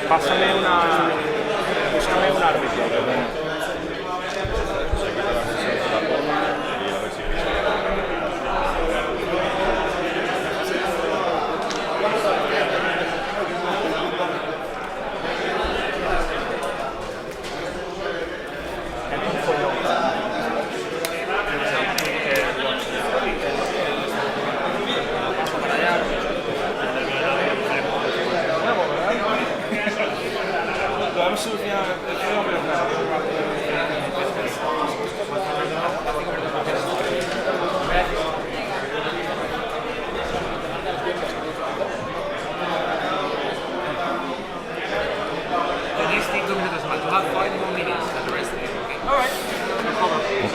Pásame búscame un árbitro.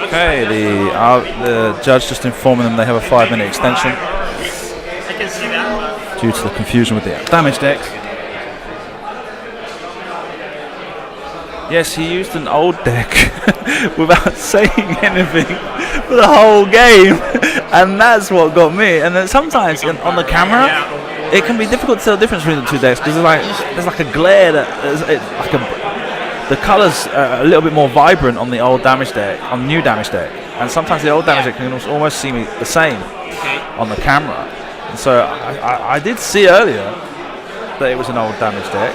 Okay, the judge just informing them they have a 5-minute extension I can see that. due to the confusion with the damage deck. Yes, he used an old deck without saying anything for the whole game, and that's what got me. And then sometimes on the camera, it can be difficult to tell the difference between the two decks because there's like a glare the colours are a little bit more vibrant on the old damage deck, on the new damage deck, and sometimes the old damage deck can almost seem the same on the camera. And so I did see earlier that it was an old damage deck,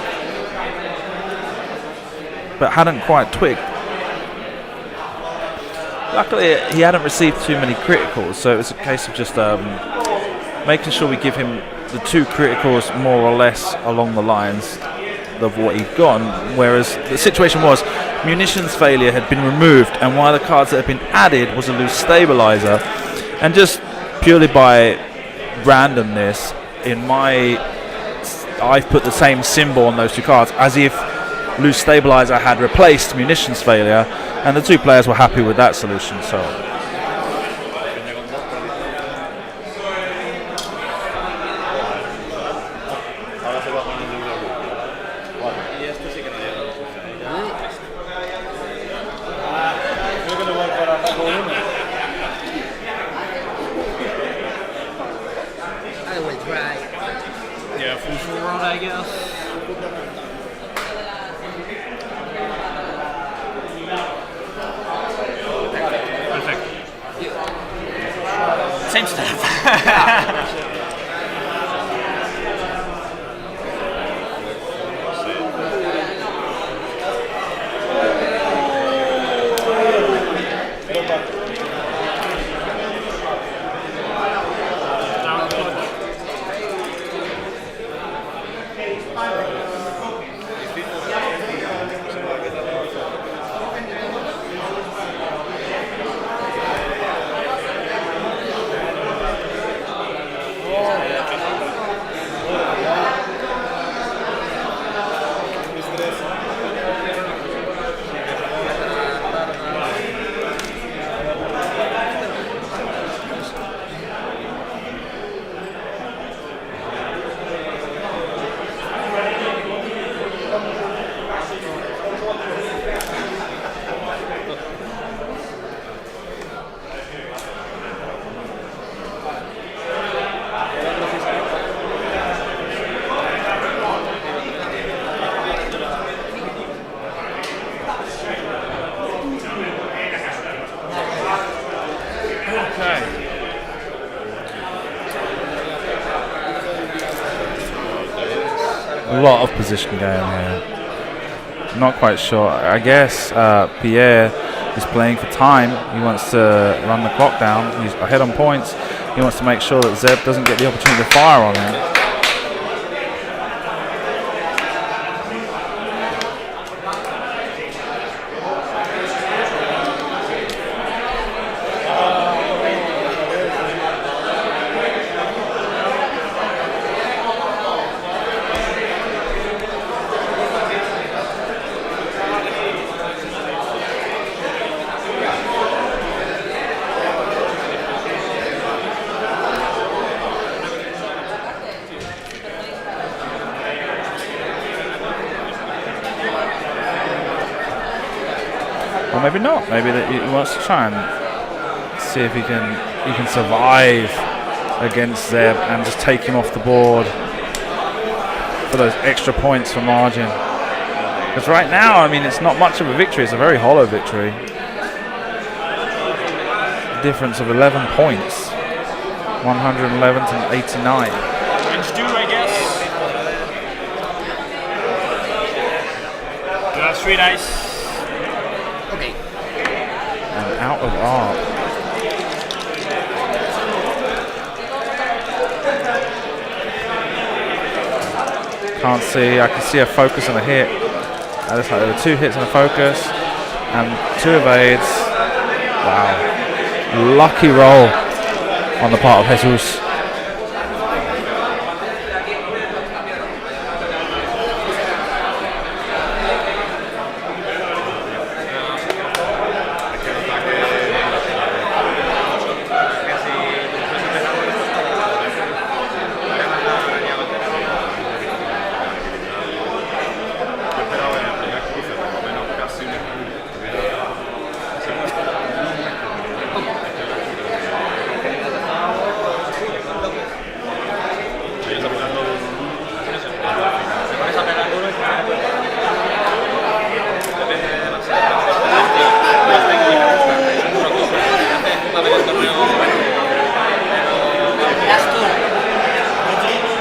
but hadn't quite twigged. Luckily, he hadn't received too many criticals, so it was a case of just making sure we give him the 2 criticals more or less along the lines of what he'd gone, whereas the situation was munitions failure had been removed, and one of the cards that had been added was a loose stabilizer, and just purely by randomness I've put the same symbol on those 2 cards as if loose stabilizer had replaced munitions failure, and the 2 players were happy with that solution. So I will try. Yeah, full forward, I guess. Perfect. Same stuff. a lot of position going here. Not quite sure. I guess Pierre is playing for time. He wants to run the clock down. He's ahead on points. He wants to make sure that Zeb doesn't get the opportunity to fire on him. Or maybe not. Maybe that he wants to try and see if he can survive against Zeb and just take him off the board. for those extra points for margin. Because right now, I mean, it's not much of a victory. It's a very hollow victory. Difference of 11 points. 111 to 89. Range 2, I guess. You have 3 dice. Okay. And out of arc. Can't see. I can see a focus and a hit. Looks like there were 2 hits and a focus, and 2 evades. Wow. Lucky roll on the part of Jesus.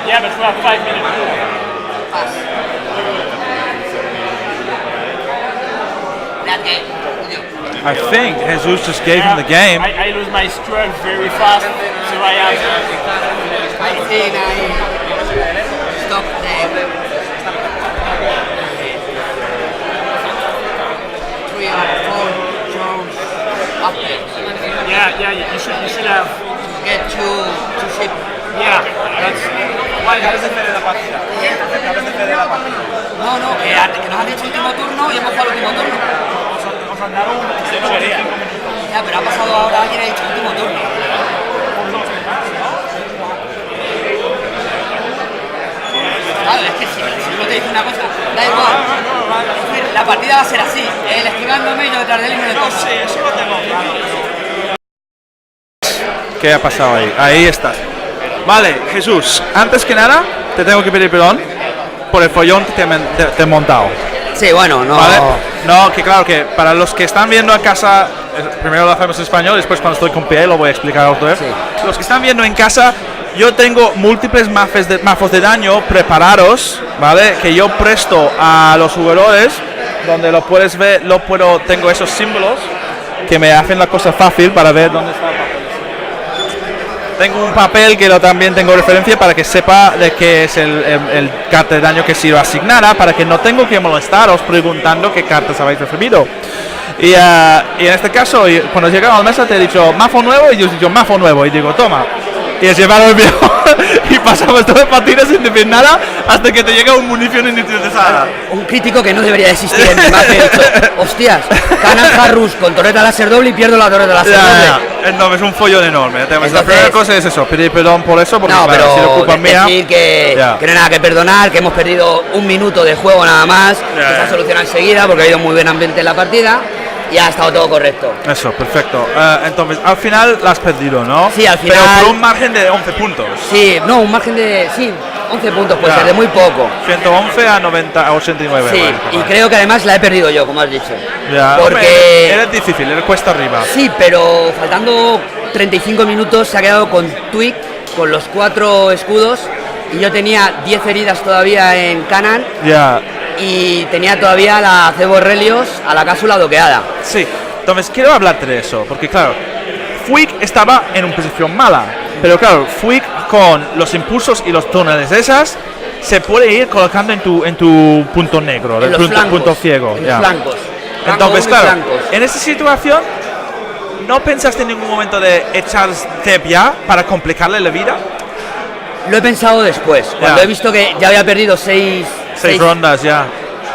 Yeah, but we have 5 minutes. I think Jesus just gave him the game. I lose my strength very fast, so I have. I think I stop the 3 or 4 rounds after Yeah, you should have. to get to ship. Yeah, that's why. No, que nos han dicho último turno y hemos jugado el último turno. Ya, pero ha pasado ahora alguien ha dicho último turno. Claro, es que si uno te dice una cosa, da igual. Es decir, la partida va a ser así, él esquivándome y yo detrás de él y no le cojo. ¿Qué ha pasado ahí? Ahí está. Vale, Jesús, antes que nada, te tengo que pedir perdón por el follón que te he montado. Sí, bueno, no. ¿Vale? No, que claro, que para los que están viendo en casa, primero lo hacemos en español, después cuando estoy con Pierre lo voy a explicar otra vez. Sí. Los que están viendo en casa, yo tengo múltiples mazos de daño preparados, ¿vale? Que yo presto a los jugadores, donde lo puedes ver, tengo esos símbolos que me hacen la cosa fácil para ver dónde está el papel. Tengo un papel que también tengo referencia para que sepa de qué es el carta de daño que se asignará, para que no tengo que molestaros preguntando qué cartas habéis recibido. Y en este caso, cuando llegaba a la mesa te he dicho mazo nuevo y yo he dicho mazo nuevo y digo toma. Y es llevar el viejo y pasamos todo el partido sin decir nada hasta que te llega un munición innecesaria. Un crítico que no debería de existir en mi mazo. He dicho, hostias, ganan Harrus con torreta láser doble y pierdo la torreta láser doble. No, es un follón enorme. Entonces, la primera cosa es eso, pedir perdón por eso, porque no, claro, pero si lo culpa mía. decir que no hay nada que perdonar, que hemos perdido un minuto de juego nada más, que se ha solucionado enseguida porque ha habido muy buen ambiente en la partida. Y ha estado todo correcto. Eso, perfecto. Entonces, al final la has perdido, ¿no? Sí, al final. Pero por un margen de 11 puntos. Sí, no, un margen de. Sí, 11 puntos, puede ser, de muy poco. 111 a 89. Sí, vale, y creo que además la he perdido yo, como has dicho. Ya, porque. Era difícil, era cuesta arriba. Sí, pero faltando 35 minutos se ha quedado con Twig, con los 4 escudos. Y yo tenía 10 heridas todavía en Canan. Ya. Y tenía todavía la Cebo Relios a la cápsula bloqueada. Sí, entonces quiero hablarte de eso, porque claro, Fuig estaba en una posición mala, pero claro, Fuig con los impulsos y los túneles esas se puede ir colocando en tu punto negro, En los flancos, punto ciego. en ya. los flancos. Entonces, Flancos y claro, flancos. en esa situación, ¿no pensaste en ningún momento de echar Zeb ya para complicarle la vida? Lo he pensado después, cuando Ya. he visto que ya había perdido 6 rondas ya.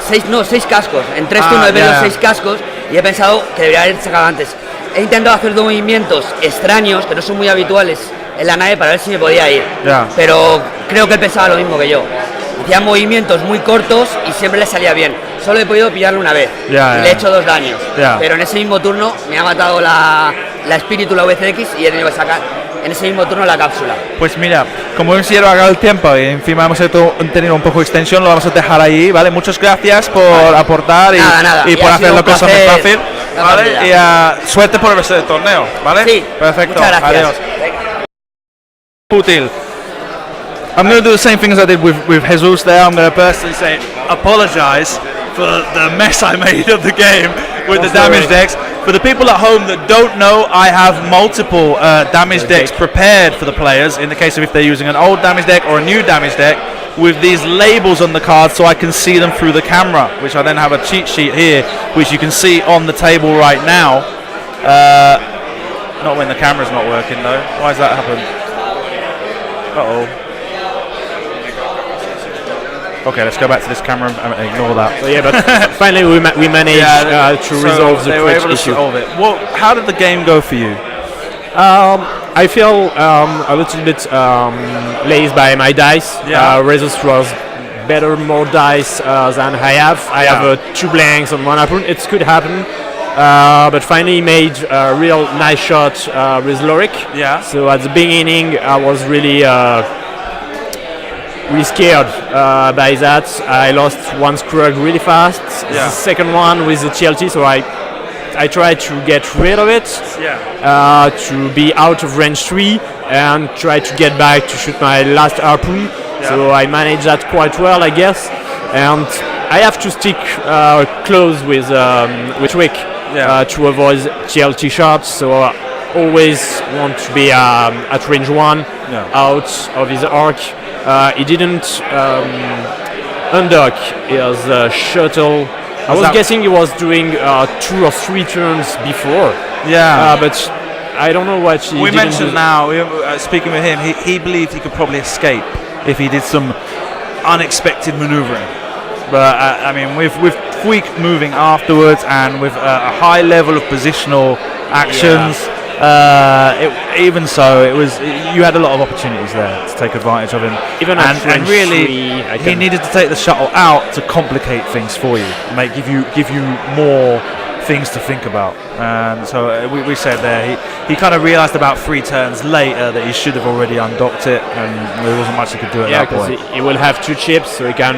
6 cascos. En 3 turnos he perdido 6 cascos y he pensado que debería haber sacado antes. He intentado hacer 2 movimientos extraños que no son muy habituales en la nave para ver si me podía ir. Ya. Pero creo que él pensaba lo mismo que yo. Hacía movimientos muy cortos y siempre le salía bien. Solo he podido pillarlo una vez Ya, y ya. le he hecho 2 daños. Ya. Pero en ese mismo turno me ha matado la espíritu, la VCX, y he tenido que sacar en ese mismo turno la cápsula. Pues mira, como hemos llegado acá el tiempo y encima hemos tenido un poco de extensión, lo vamos a dejar ahí, ¿vale? Muchas gracias por aportar Nada. y por ha hacer sido lo un que es muy placer fácil, la ¿vale? partida. Y suerte por el resto del torneo, ¿vale? Sí, Perfecto, muchas gracias. adiós. Útil. I'm going to do the same thing as I did with Jesus there. I'm going to personally say apologise for the mess I made of the game with the damage decks. For the people at home that don't know, I have multiple damage decks prepared for the players in the case of if they're using an old damage deck or a new damage deck, with these labels on the cards so I can see them through the camera, which I then have a cheat sheet here which you can see on the table right now. Not when the camera's not working though. Why has that happened? Uh-oh. Okay, let's go back to this camera and ignore that. So yeah, but finally we managed to resolve the they were able to issue. solve it. Well, how did the game go for you? I feel a little bit laced by my dice. Yeah. Rezus was better, more dice than I have. I have 2 blanks on 1 opponent. It could happen. But finally made a real nice shot with Lorik. Yeah. So at the beginning I was really scared by that. I lost 1 Scrug really fast. Yeah. The second one with the TLT, so I tried to get rid of it. Yeah. To be out of range 3 and try to get back to shoot my last harpoon. Yeah. So I managed that quite well, I guess. And I have to stick close with Wick to avoid TLT shots. So I always want to be at range 1 out of his arc. He didn't undock his shuttle. I was guessing he was doing 2 or 3 turns before. Yeah. But I don't know what he We didn't mentioned do. now, speaking with him, he believed he could probably escape if he did some unexpected manoeuvring. But I mean, with Fuik moving afterwards and with a high level of positional actions, even so, you had a lot of opportunities there to take advantage of him. Even and really, I he can- needed to take the shuttle out to complicate things for you, give you more things to think about. And so we said there, he kind of realised about 3 turns later that he should have already undocked it, and there wasn't much he could do at Yeah, that because point. he will have 2 chips, so he can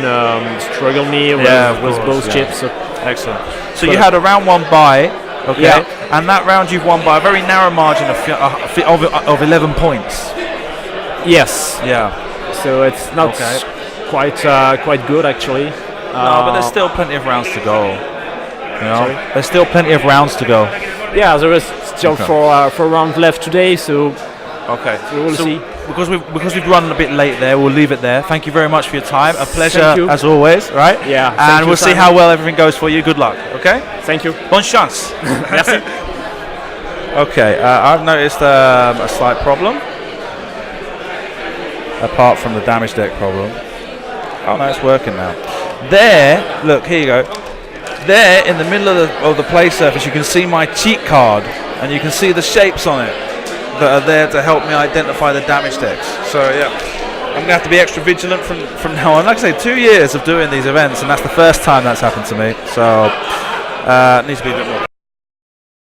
struggle me with Of course, both chips. So Excellent. So you had a round 1 bye, okay, Yeah. and that round you've won by a very narrow margin of 11 points. yes, Yeah. so it's not quite good actually. No, but there's still plenty of rounds to go. You know, Sorry? there's still plenty of rounds to go. Yeah, there is still Okay. 4 rounds left today, so Okay. we'll So see. because we've run a bit late there, we'll leave it there. Thank you very much for your time. A pleasure Thank you. as always, right? Yeah, thank And you, we'll see Simon. how well everything goes for you. Good luck. Okay. Thank you. Bonne chance. Merci. Okay, I've noticed a slight problem. Apart from the damage deck problem. Oh no, it's working now. There, look, here you go. There, in the middle of the play surface, you can see my cheat card, and you can see the shapes on it that are there to help me identify the damage decks. So yeah, I'm gonna have to be extra vigilant from now on. Like I say, 2 years of doing these events, and that's the first time that's happened to me. So it needs to be a bit more.